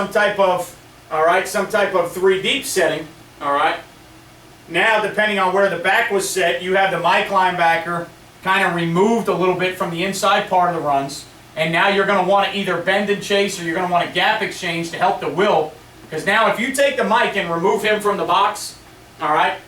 some type of, all right, some type of 3 deep setting, all right. Now, depending on where the back was set, you have the Mike linebacker kind of removed a little bit from the inside part of the runs, and now you're going to want to either bend and chase or you're going to want to gap exchange to help the will, because now if you take the Mike and remove him from the box, all right,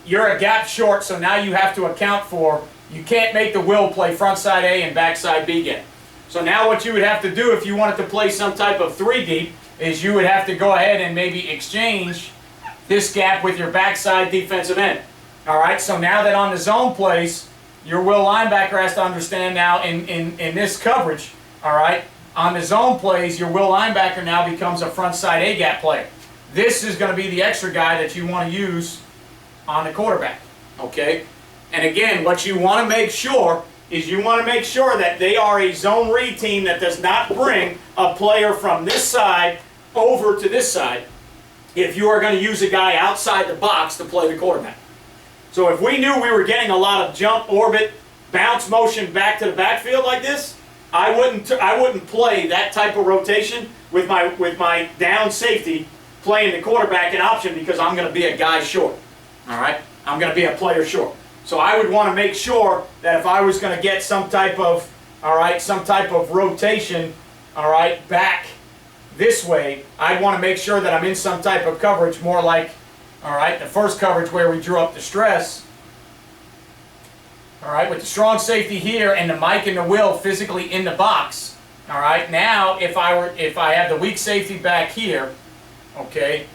you're a gap short, so now you have to account for, you can't make the will play front side A and back side B again. So now what you would have to do if you wanted to play some type of 3 deep is you would have to go ahead and maybe exchange this gap with your backside defensive end. All right, so now that on the zone plays, your will linebacker has to understand now in this coverage, all right, on the zone plays, your will linebacker now becomes a front side A gap player. This is going to be the extra guy that you want to use on the quarterback, okay? And again, what you want to make sure is you want to make sure that they are a zone read team that does not bring a player from this side over to this side if you are going to use a guy outside the box to play the quarterback. So if we knew we were getting a lot of jump, orbit, bounce motion back to the backfield like this, I wouldn't play that type of rotation with my down safety playing the quarterback in option, because I'm going to be a guy short. All right, I'm going to be a player short. So I would want to make sure that if I was going to get some type of, all right, some type of rotation, all right, back this way, I'd want to make sure that I'm in some type of coverage more like, all right, the first coverage where we drew up the stress, all right, with the strong safety here and the Mike and the Will physically in the box. All right, now if I have the weak safety back here, okay,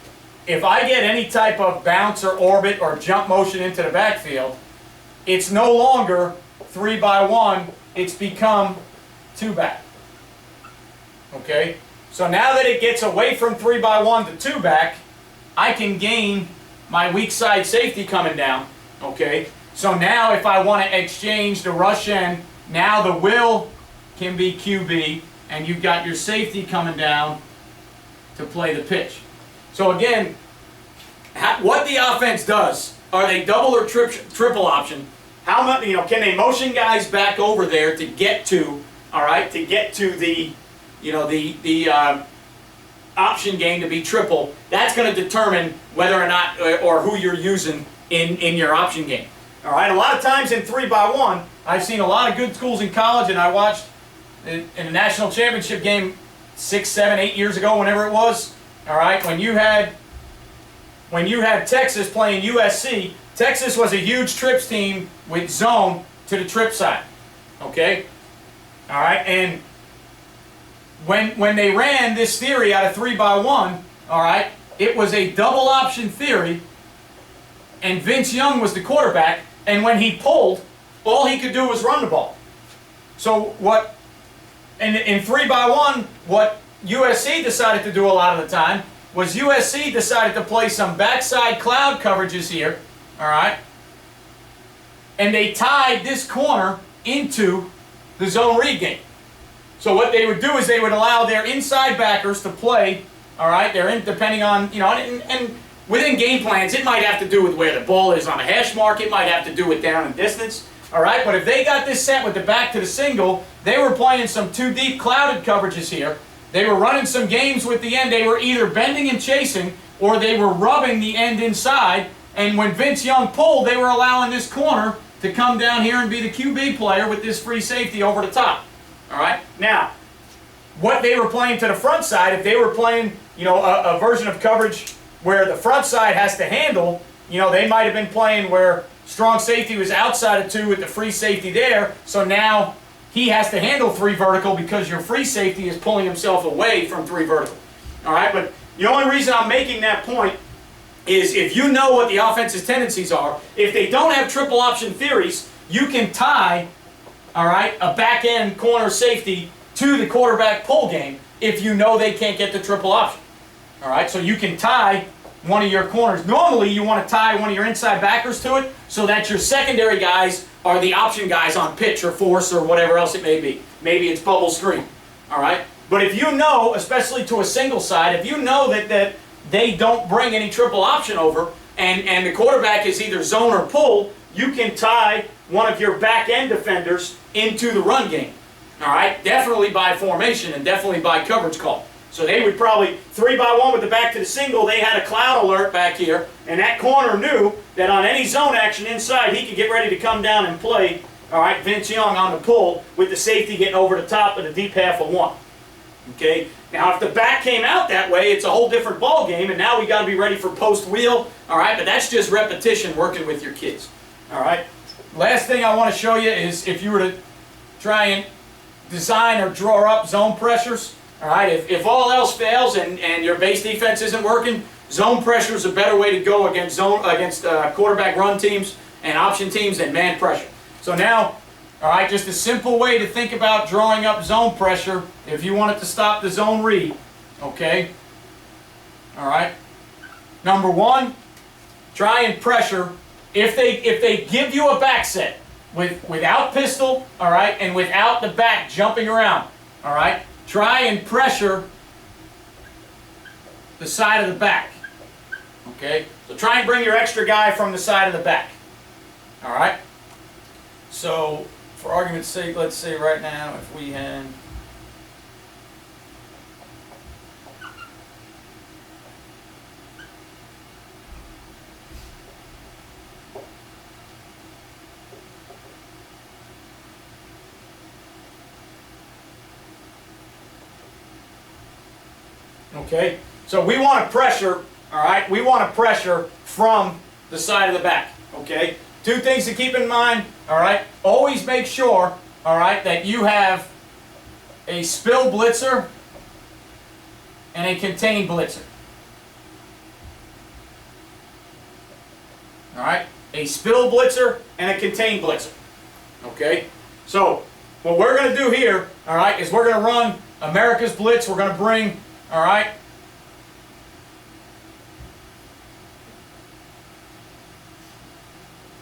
if I get any type of bounce or orbit or jump motion into the backfield, it's no longer 3 by 1, it's become 2 back. Okay, so now that it gets away from 3 by 1 to 2 back, I can gain my weak side safety coming down. Okay, so now if I want to exchange the rush end, now the will can be QB, and you've got your safety coming down to play the pitch. So again, what the offense does, are they double or triple option? How much, can they motion guys back over there to get to, all right, to get to the, the option game to be triple? That's going to determine whether or not, or who you're using in your option game. All right, a lot of times in 3 by 1, I've seen a lot of good schools in college, and I watched in a national championship game 6, 7, 8 years ago, whenever it was. All right, when you had Texas playing USC, Texas was a huge trips team with zone to the trip side. Okay, all right, and when they ran this theory out of 3 by 1, all right, it was a double option theory, and Vince Young was the quarterback, and when he pulled, all he could do was run the ball. So what, in 3 by 1, what USC decided to do a lot of the time was USC decided to play some backside cloud coverages here, all right, and they tied this corner into the zone read game. So what they would do is they would allow their inside backers to play, all right, depending on, and within game plans, it might have to do with where the ball is on a hash mark, it might have to do with down and distance, all right, but if they got this set with the back to the single, they were playing some 2 deep clouded coverages here. They were running some games with the end. They were either bending and chasing, or they were rubbing the end inside, and when Vince Young pulled, they were allowing this corner to come down here and be the QB player with this free safety over the top. All right? Now, what they were playing to the front side, if they were playing, a version of coverage where the front side has to handle, they might have been playing where strong safety was outside of 2 with the free safety there, so now he has to handle 3 vertical because your free safety is pulling himself away from 3 vertical. All right, but the only reason I'm making that point is if you know what the offense's tendencies are, if they don't have triple option theories, you can tie, all right, a back end corner safety to the quarterback pull game if you know they can't get the triple option. All right, so you can tie one of your corners. Normally you want to tie one of your inside backers to it so that your secondary guys are the option guys on pitch or force or whatever else it may be. Maybe it's bubble screen. All right, but if you know, especially to a single side, if you know that they don't bring any triple option over and the quarterback is either zone or pull, you can tie one of your back end defenders into the run game. All right, definitely by formation and definitely by coverage call. So they would probably 3-by-1 with the back to the single. They had a cloud alert back here, and that corner knew that on any zone action inside, he could get ready to come down and play. All right, Vince Young on the pull with the safety getting over the top of the deep half of 1. Okay. Now, if the back came out that way, it's a whole different ball game, and now we got to be ready for post wheel. All right, but that's just repetition working with your kids. All right. Last thing I want to show you is if you were to try and design or draw up zone pressures. All right, if all else fails and your base defense isn't working, zone pressure is a better way to go against quarterback run teams and option teams than man pressure. So now, all right, just a simple way to think about drawing up zone pressure if you want it to stop the zone read. Okay. All right. Number 1, try and pressure. If they give you a back set without pistol, all right, and without the back jumping around, all right. Try and pressure the side of the back, okay? So try and bring your extra guy from the side of the back, all right? So for argument's sake, let's say right now if we had... Okay, so we want to pressure, all right? We want to pressure from the side of the back, okay? 2 things to keep in mind, all right? Always make sure, all right, that you have a spill blitzer and a contain blitzer. All right? A spill blitzer and a contain blitzer, okay? So what we're going to do here, all right, is we're going to run America's Blitz. We're going to bring... All right.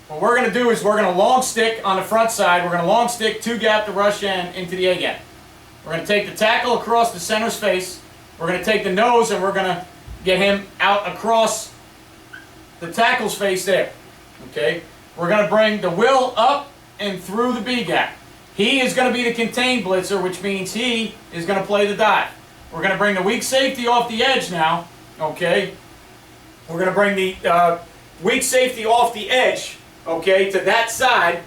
What we're going to do is we're going to long stick on the front side. We're going to long stick 2-gap the rush end into the A-gap. We're going to take the tackle across the center's face. We're going to take the nose and we're going to get him out across the tackle's face there. Okay. We're going to bring the will up and through the B-gap. He is going to be the contained blitzer, which means he is going to play the dive. We're going to bring the weak safety off the edge now, okay? We're going to bring the weak safety off the edge, okay, to that side.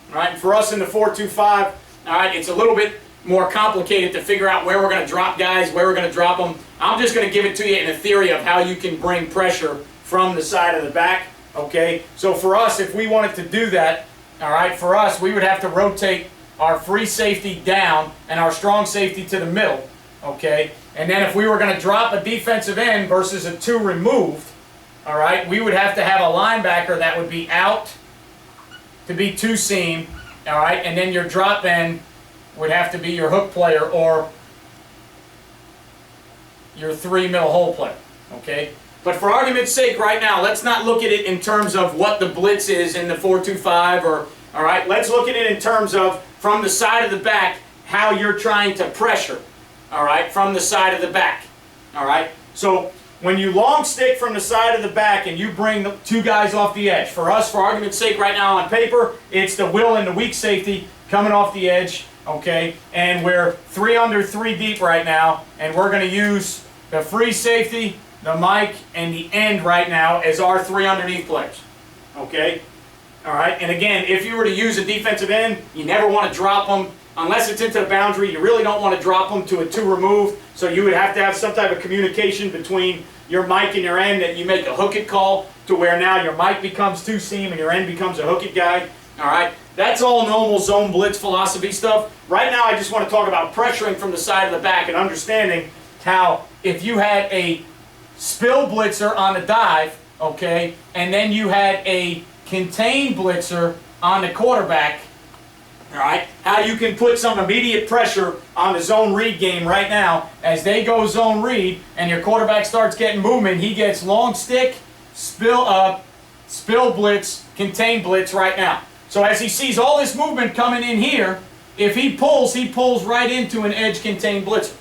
All right, and for us in the 4-2-5, all right, it's a little bit more complicated to figure out where we're going to drop guys, where we're going to drop them. I'm just going to give it to you in a theory of how you can bring pressure from the side of the back, okay? So for us, if we wanted to do that, all right, for us, we would have to rotate our free safety down and our strong safety to the middle, okay? And then if we were going to drop a defensive end versus a 2 removed, all right, we would have to have a linebacker that would be out to be 2 seam, all right? And then your drop end would have to be your hook player or your 3 middle hole player, okay? But for argument's sake right now, let's not look at it in terms of what the blitz is in the 4-2-5 or, all right, let's look at it in terms of from the side of the back, how you're trying to pressure, all right, from the side of the back, all right? So when you long stick from the side of the back and you bring the 2 guys off the edge, for us, for argument's sake right now on paper, it's the will and the weak safety coming off the edge, okay? And we're 3 under 3 deep right now, and we're going to use the free safety, the Mike, and the end right now as our 3 underneath players, okay? All right, and again, if you were to use a defensive end, you never want to drop them. Unless it's into the boundary, you really don't want to drop them to a 2 remove. So you would have to have some type of communication between your Mike and your end that you make a hook it call to where now your Mike becomes 2 seam and your end becomes a hook it guy. All right, that's all normal zone blitz philosophy stuff. Right now, I just want to talk about pressuring from the side of the back and understanding how if you had a spill blitzer on the dive, okay, and then you had a contain blitzer on the quarterback, all right, how you can put some immediate pressure on the zone read game right now as they go zone read and your quarterback starts getting movement. He gets long stick, spill blitz, contain blitz right now. So as he sees all this movement coming in here, if he pulls right into an edge contain blitzer,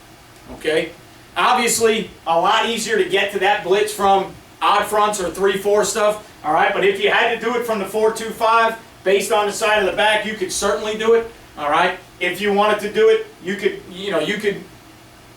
okay? Obviously, a lot easier to get to that blitz from odd fronts or 3-4 stuff. All right, but if you had to do it from the 4-2-5, based on the side of the back, you could certainly do it. All right, if you wanted to do it, you could,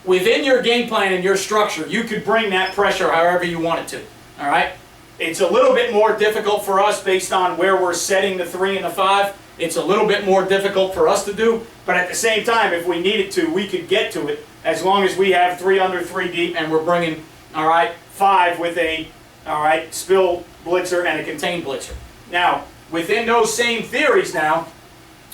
within your game plan and your structure, you could bring that pressure however you wanted to. All right? It's a little bit more difficult for us based on where we're setting the 3 and the 5. It's a little bit more difficult for us to do, but at the same time, if we needed to, we could get to it as long as we have 3 under, 3 deep, and we're bringing, all right, 5 with a, all right, spill blitzer and a contained blitzer. Now, within those same theories now,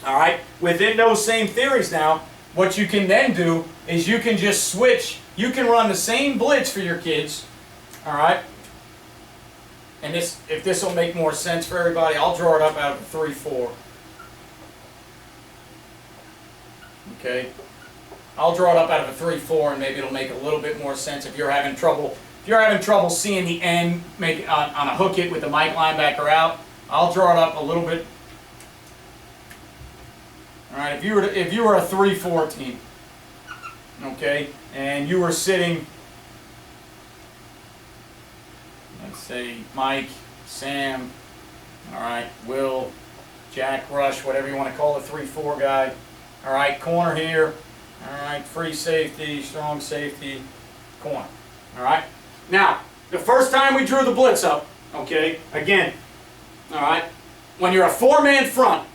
all right, within those same theories now, what you can then do is you can just switch. You can run the same blitz for your kids, all right? And this, if this will make more sense for everybody, I'll draw it up out of a 3-4. Okay, I'll draw it up out of a 3-4, and maybe it'll make a little bit more sense if you're having trouble. If you're having trouble seeing the end, make on a hook it with the Mike linebacker out. I'll draw it up a little bit. All right, if you were a 3-4 team, okay, and you were sitting, let's say Mike, Sam, all right, Will, Jack, Rush, whatever you want to call the 3-4 guy. All right, corner here. All right, free safety, strong safety, corner. All right. Now, the first time we drew the blitz up, okay, again, all right, when you're a 4-man front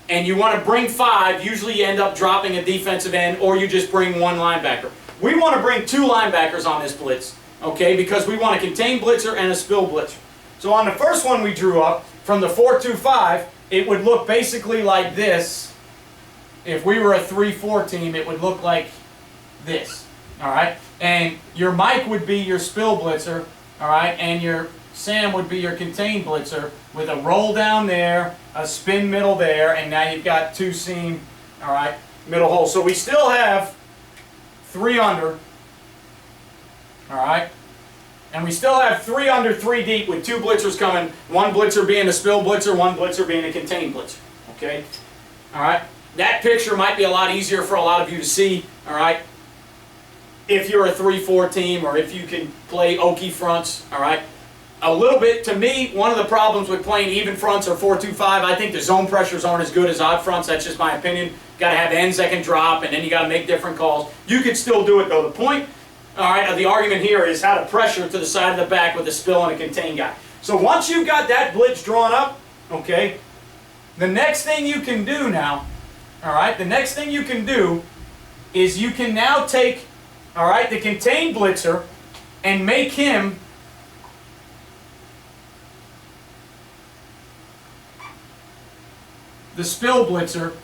and you want to bring 5, usually you end up dropping a defensive end or you just bring 1 linebacker. We want to bring 2 linebackers on this blitz, okay, because we want a contained blitzer and a spill blitzer. So on the first one we drew up, from the 4-2-5, it would look basically like this. If we were a 3-4 team, it would look like this, all right? And your Mike would be your spill blitzer, all right? And your Sam would be your contained blitzer with a roll down there, a spin middle there, and now you've got 2 seam, all right, middle hole. So we still have 3 under, all right? And we still have 3 under, 3 deep with 2 blitzers coming, 1 blitzer being a spill blitzer, 1 blitzer being a contained blitzer, okay? All right? That picture might be a lot easier for a lot of you to see, all right, if you're a 3-4 team or if you can play okie fronts, all right. A little bit, to me, one of the problems with playing even fronts or 4-2-5, I think the zone pressures aren't as good as odd fronts. That's just my opinion. Got to have ends that can drop, and then you got to make different calls. You could still do it, though. The point, all right, of the argument here is how to pressure to the side of the back with a spill and a contained guy. So once you've got that blitz drawn up, okay, the next thing you can do now, all right, the next thing you can do is you can now take, all right, the contained blitzer and make him the spill blitzer,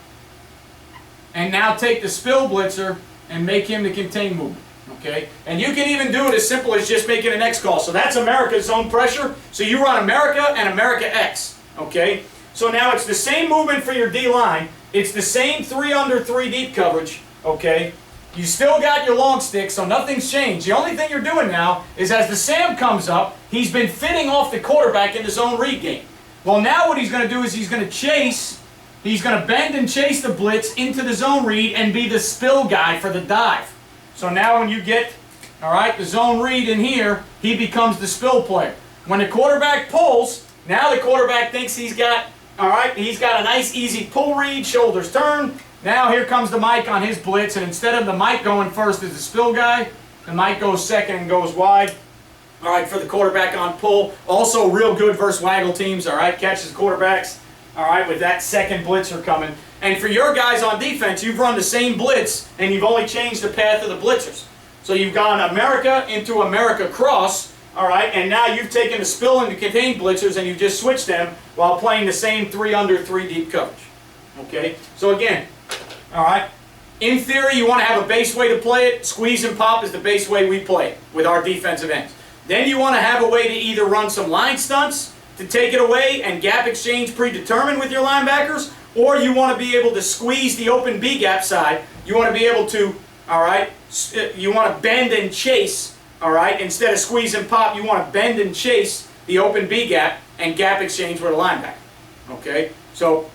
and now take the spill blitzer and make him the contained movement, okay? And you can even do it as simple as just making an X call. So that's America's zone pressure. So you run America and America X, okay? So now it's the same movement for your D-line. It's the same 3 under, 3 deep coverage, okay? You still got your long stick, so nothing's changed. The only thing you're doing now is as the Sam comes up, he's been fitting off the quarterback in the zone read game. Well, now what he's going to do is he's going to chase, he's going to bend and chase the blitz into the zone read and be the spill guy for the dive. So now when you get, all right, the zone read in here, he becomes the spill player. When the quarterback pulls, now the quarterback thinks he's got, all right, he's got a nice easy pull read, shoulders turn. Now here comes the Mike on his blitz, and instead of the Mike going first as the spill guy, the Mike goes second and goes wide. All right, for the quarterback on pull. Also real good versus waggle teams, all right, catches quarterbacks, all right, with that second blitzer coming. And for your guys on defense, you've run the same blitz, and you've only changed the path of the blitzers. So you've gone America into America cross, all right, and now you've taken the spill and the contained blitzers and you've just switched them while playing the same 3 under, 3 deep coverage. Okay, so again, all right, in theory you want to have a base way to play it. Squeeze and pop is the base way we play it with our defensive ends. Then you want to have a way to either run some line stunts to take it away and gap exchange predetermined with your linebackers, or you want to be able to squeeze the open B gap side. You want to be able to, all right, you want to bend and chase. All right, instead of squeeze and pop, you want to bend and chase the open B gap and gap exchange with a linebacker. Okay, so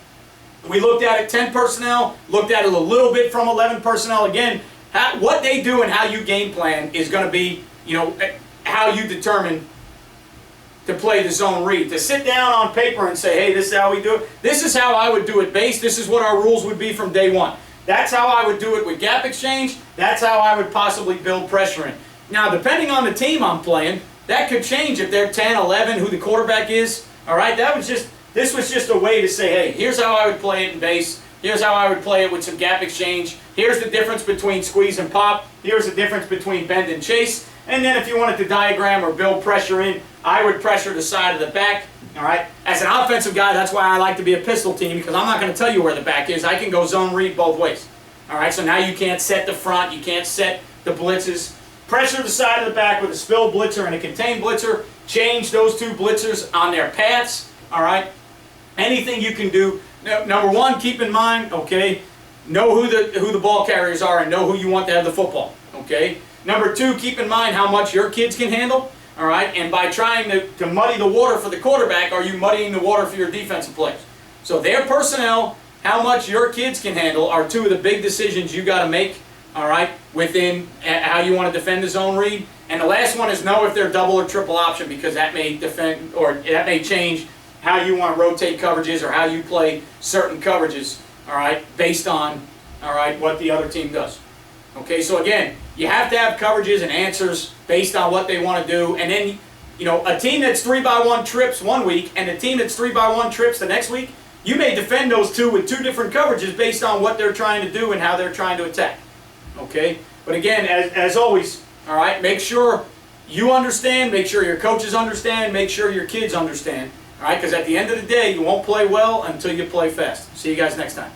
we looked at it 10 personnel, looked at it a little bit from 11 personnel. Again, what they do and how you game plan is going to be, you know, how you determine to play the zone read. To sit down on paper and say, hey, this is how we do it. This is how I would do it base. This is what our rules would be from day one. That's how I would do it with gap exchange. That's how I would possibly build pressure in. Now, depending on the team I'm playing, that could change if they're 10, 11, who the quarterback is. All right, this was just a way to say, hey, here's how I would play it in base. Here's how I would play it with some gap exchange. Here's the difference between squeeze and pop. Here's the difference between bend and chase. And then if you wanted to diagram or build pressure in, I would pressure the side of the back. All right. As an offensive guy, that's why I like to be a pistol team, because I'm not going to tell you where the back is. I can go zone read both ways. All right. So now you can't set the front. You can't set the blitzes. Pressure the side of the back with a spill blitzer and a contained blitzer. Change those two blitzers on their paths. All right. Anything you can do. Number one, keep in mind, okay, know who the ball carriers are and know who you want to have the football. Okay. Number two, keep in mind how much your kids can handle. All right, and by trying to muddy the water for the quarterback, are you muddying the water for your defensive players? So their personnel, how much your kids can handle, are two of the big decisions you got to make. All right, within how you want to defend the zone read. And the last one is know if they're double or triple option, because that may defend or that may change how you want to rotate coverages or how you play certain coverages. All right, based on what the other team does. Okay, so again, you have to have coverages and answers based on what they want to do. And then, a team that's 3x1 trips one week and a team that's 3x1 trips the next week, you may defend those two with two different coverages based on what they're trying to do and how they're trying to attack. Okay, but again, as always, all right, make sure you understand, make sure your coaches understand, make sure your kids understand. All right, because at the end of the day, you won't play well until you play fast. See you guys next time.